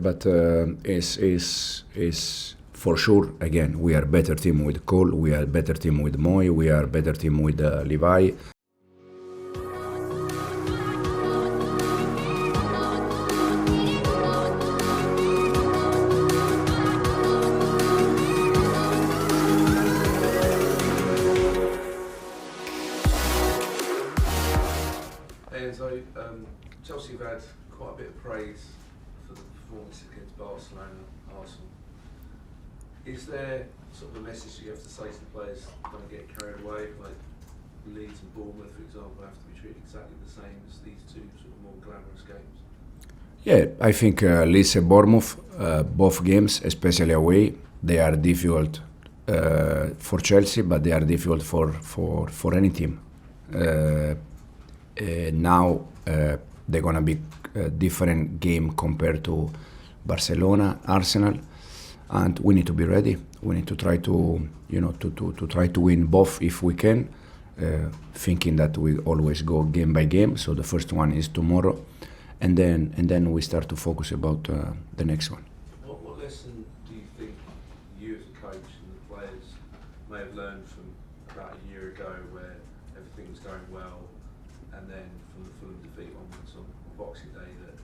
but is for sure. Again, we are a better team with Cole. We are a better team with Moy. We are a better team with Levi. Enzo, Chelsea have had quite a bit of praise for the performance against Barcelona and Arsenal. Is there sort of a message you have to say to the players don't get carried away, like Leeds and Bournemouth, for example, have to be treated exactly the same as these two sort of more glamorous games? Yeah, I think Leeds and Bournemouth, both games, especially away, they are difficult for Chelsea, but they are difficult for any team. Now they're gonna be a different game compared to Barcelona, Arsenal, and we need to be ready. We need to try to try to win both if we can, thinking that we always go game by game. So the first one is tomorrow, and then we start to focus about the next one. What lesson do you think you as a coach and the players may have learned from about a year ago, where everything was going well, and then from the Fulham defeat onwards on Boxing Day, that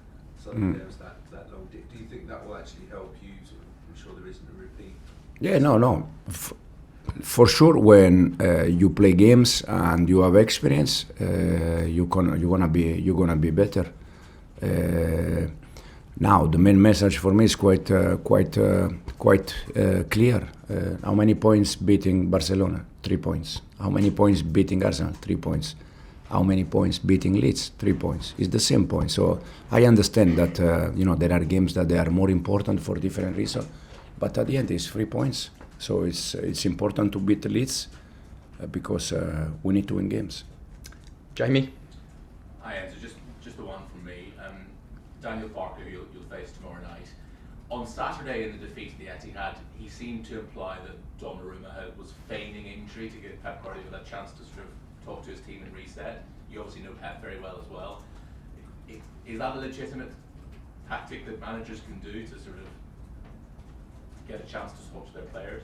suddenly there was that long dip? Do you think that will actually help you to ensure there isn't a repeat? Yeah, no. For sure, when you play games and you have experience, you're gonna be better. Now the main message for me is quite clear. How many points beating Barcelona? 3 points. How many points beating Arsenal? 3 points. How many points beating Leeds? 3 points. It's the same point. So I understand that there are games that they are more important for different reasons, but at the end it's 3 points. So it's important to beat the Leeds because we need to win games. Jamie? Hi Enzo, just the one from me. Daniel Parker, who you'll face tomorrow night. On Saturday in the defeat of the Etihad, he seemed to imply that Donnarumma was feigning injury to give Pep Guardiola a chance to sort of talk to his team and reset. You obviously know Pep very well as well. Is that a legitimate tactic that managers can do to sort of get a chance to talk to their players?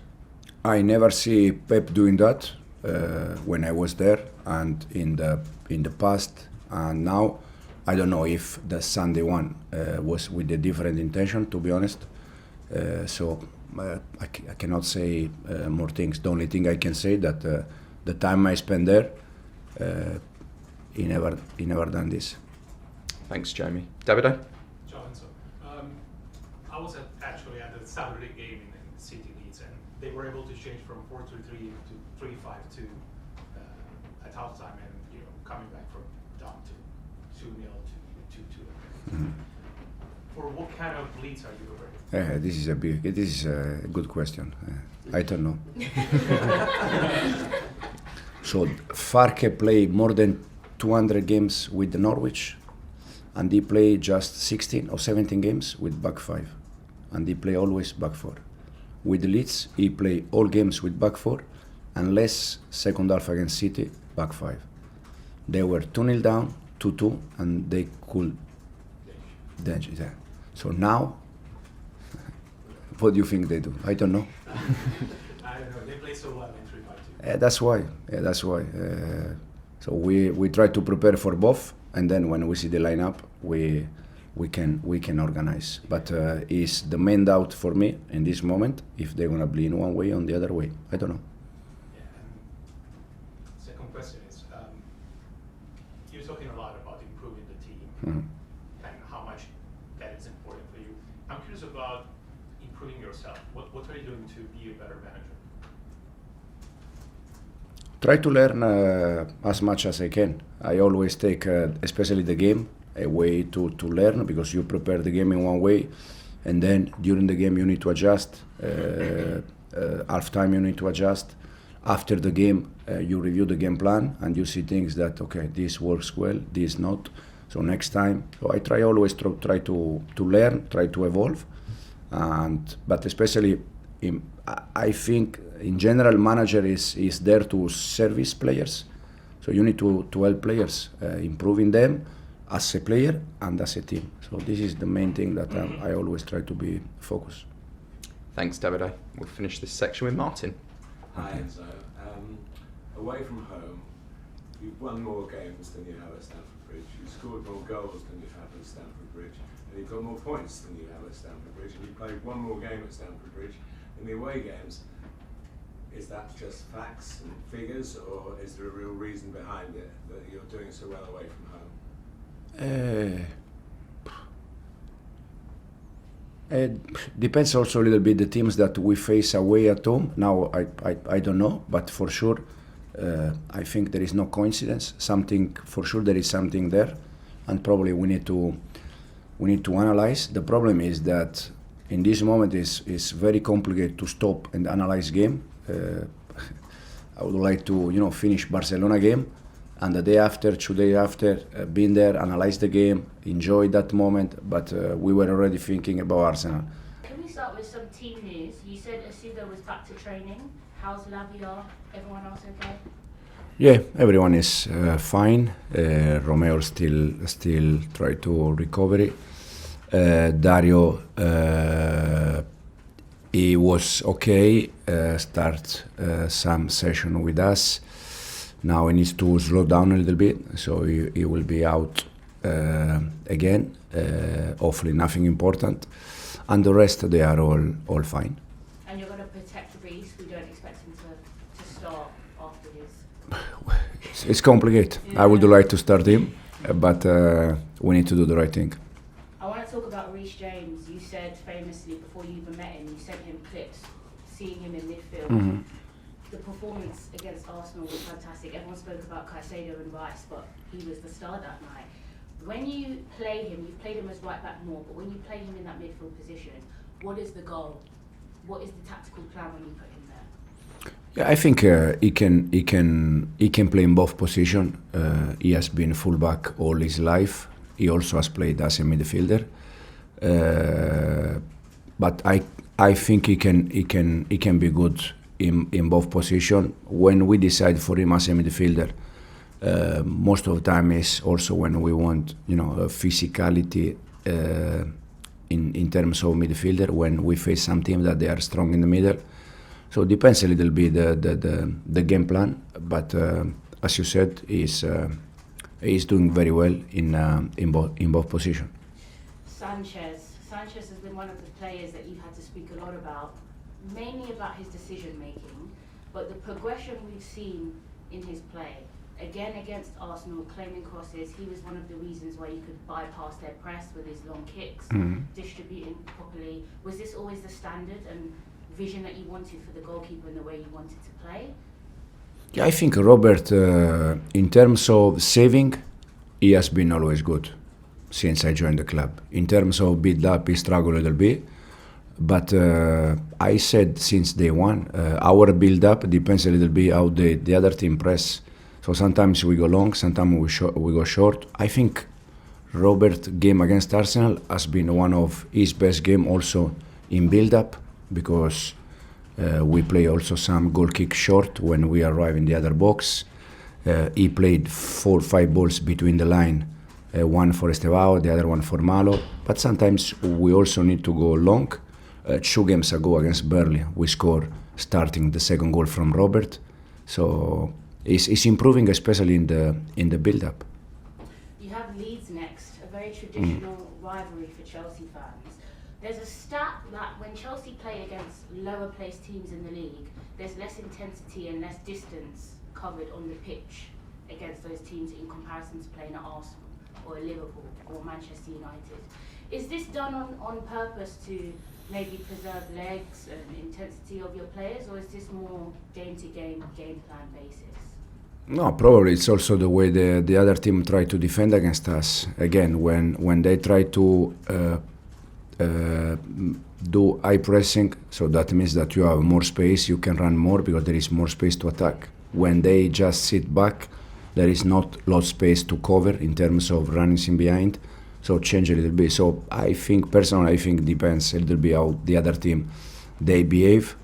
I never see Pep doing that when I was there and in the past, and now I don't know if the Sunday one was with a different intention, to be honest. So I cannot say more things. The only thing I can say that the time I spent there, he never done this. Thanks, Jamie. Davide? I was actually at the Saturday game in City Leeds, and they were able to change from 4-2-3 to 3-5-2 at halftime, and coming back from down to 2-0 to 2-2. For what kind of Leeds are you afraid? This is a good question. I don't know. So Farke played more than 200 games with the Norwich, and he played just 16 or 17 games with back five, and he play always back four. With the Leeds, he play all games with back four, unless second half against City, back five. They were 2-0 down, 2-2, and they could danger there. So now, what do you think they do? I don't know. I don't know. They play so well in 3-5-2. That's why. So we try to prepare for both, and then when we see the lineup, we can organize. But is the main doubt for me in this moment if they're gonna be in one way or the other way? I don't know. Yeah. Second question is, you're talking a lot about improving the team and how much that is important for you. I'm curious about improving yourself. What are you doing to be a better manager? Try to learn as much as I can. I always take, especially the game, a way to learn, because you prepare the game in one way, and then during the game you need to adjust. Half time you need to adjust. After the game, you review the game plan and you see things that, okay, this works well, this not. So next time, so I always try to learn, try to evolve, but especially I think in general manager is there to service players. So you need to help players, improving them, as a player and as a team. So this is the main thing that I always try to be focused. Thanks, Davide. We'll finish this section with Martin. Hi Enzo. Away from home, you've won more games than you have at Stamford Bridge. You've scored more goals than you have at Stamford Bridge, and you've got more points than you have at Stamford Bridge. And you played one more game at Stamford Bridge. In the away games, is that just facts and figures, or is there a real reason behind it that you're doing so well away from home? It depends also a little bit the teams that we face away at home. Now I don't know, but for sure I think there is no coincidence. Something for sure, there is something there, and probably we need to analyze. The problem is that in this moment is very complicated to stop and analyze game. I would like to finish Barcelona game, and the day after, 2 days after, been there, analyze the game, enjoy that moment. But we were already thinking about Arsenal. Can we start with some team news? You said Asuga was back to training. How's Lavia? Everyone else okay? Yeah, everyone is fine. Romeo still try to recover. Dario, he was okay. Start some session with us. Now he needs to slow down a little bit, so he will be out again. Hopefully nothing important, and the rest they are all fine. And you're going to protect Reece. We don't expect him to start after his. It's complicated. Yeah. I would like to start him, but we need to do the right thing. I want to talk about Reece James. You said famously before you even met him, you sent him clips, seeing him in midfield. Mm-hmm. The performance against Arsenal was fantastic. Everyone spoke about Caicedo and Rice, but he was the star that night. When you play him, you've played him as right back more, but when you play him in that midfield position, what is the goal? What is the tactical plan when you put him there? Yeah, I think he can play in both positions. He has been fullback all his life. He also has played as a midfielder. But I think he can be good in both positions. When we decide for him as a midfielder, most of the time is also when we want physicality in terms of midfielder, when we face some team that they are strong in the middle. So it depends a little bit the game plan, but as you said, he's doing very well in both positions. Sanchez has been one of the players that you've had to speak a lot about, mainly about his decision making, but the progression we've seen in his play, again against Arsenal, claiming crosses, he was one of the reasons why you could bypass their press with his long kicks, distributing properly. Was this always the standard and vision that you wanted for the goalkeeper and the way you wanted to play? Yeah, I think Robert, in terms of saving, he has been always good since I joined the club. In terms of build-up, he struggled a little bit. But I said since day one, our build-up depends a little bit how the other team press. So sometimes we go long, sometimes we go short. I think Robert's game against Arsenal has been one of his best game also in build-up, because we play also some goal kick short when we arrive in the other box. He played 4 or 5 balls between the line, one for Estevao, the other one for Malo. But sometimes we also need to go long. 2 games ago against Burnley, we scored starting the second goal from Robert. So it's improving, especially in the build-up. You have Leeds next, a very traditional rivalry for Chelsea fans. There's a stat that when Chelsea play against lower placed teams in the league, there's less intensity and less distance covered on the pitch against those teams in comparison to playing at Arsenal or Liverpool or Manchester United. Is this done on purpose to maybe preserve legs and intensity of your players, or is this more game-to-game, game plan basis? No, probably it's also the way the other team try to defend against us. Again, when they try to do high pressing, so that means that you have more space, you can run more because there is more space to attack. When they just sit back, there is not lot of space to cover in terms of running in behind. So change a little bit. So I think personally, I think depends a little bit how the other team they behave.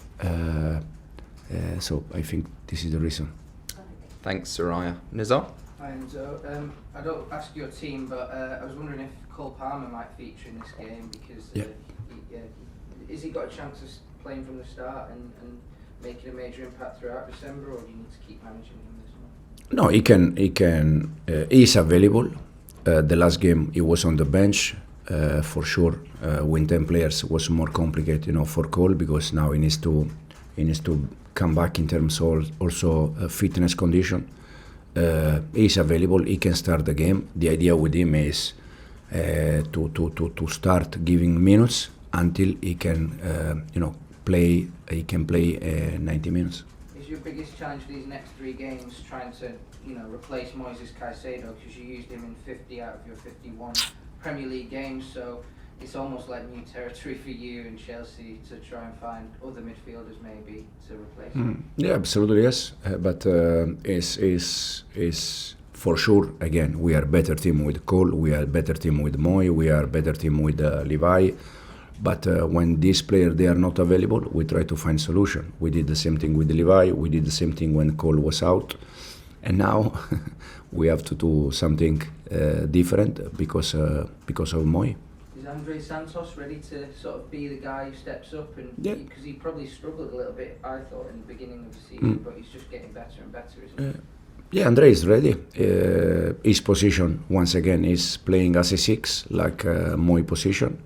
So I think this is the reason. Thanks, Soraya. Nizar? Hi Enzo. I don't ask your team, but I was wondering if Cole Palmer might feature in this game because has he got a chance of playing from the start and making a major impact throughout December, or do you need to keep managing him this month? No, he can. He is available. The last game he was on the bench. For sure, with 10 players was more complicated, for Cole, because now he needs to come back in terms of also fitness condition. He is available. He can start the game. The idea with him is to start giving minutes until he can play. He can play 90 minutes. Is your biggest challenge for these next 3 games trying to replace Moisés Caicedo, because you used him in 50 out of your 51 Premier League games, so it's almost like new territory for you and Chelsea to try and find other midfielders maybe to replace him? Yeah, absolutely yes. But is for sure, again, we are a better team with Cole, we are a better team with Moy, we are a better team with Levi. But when these players, they are not available, we try to find solution. We did the same thing with Levi, we did the same thing when Cole was out. And now we have to do something different because of Moy. Is Andre Santos ready to sort of be the guy who steps up? And because he probably struggled a little bit, I thought, in the beginning of the season, but he's just getting better and better, isn't he? Yeah, Andre is ready. His position, once again, is playing as a 6, like Moy position.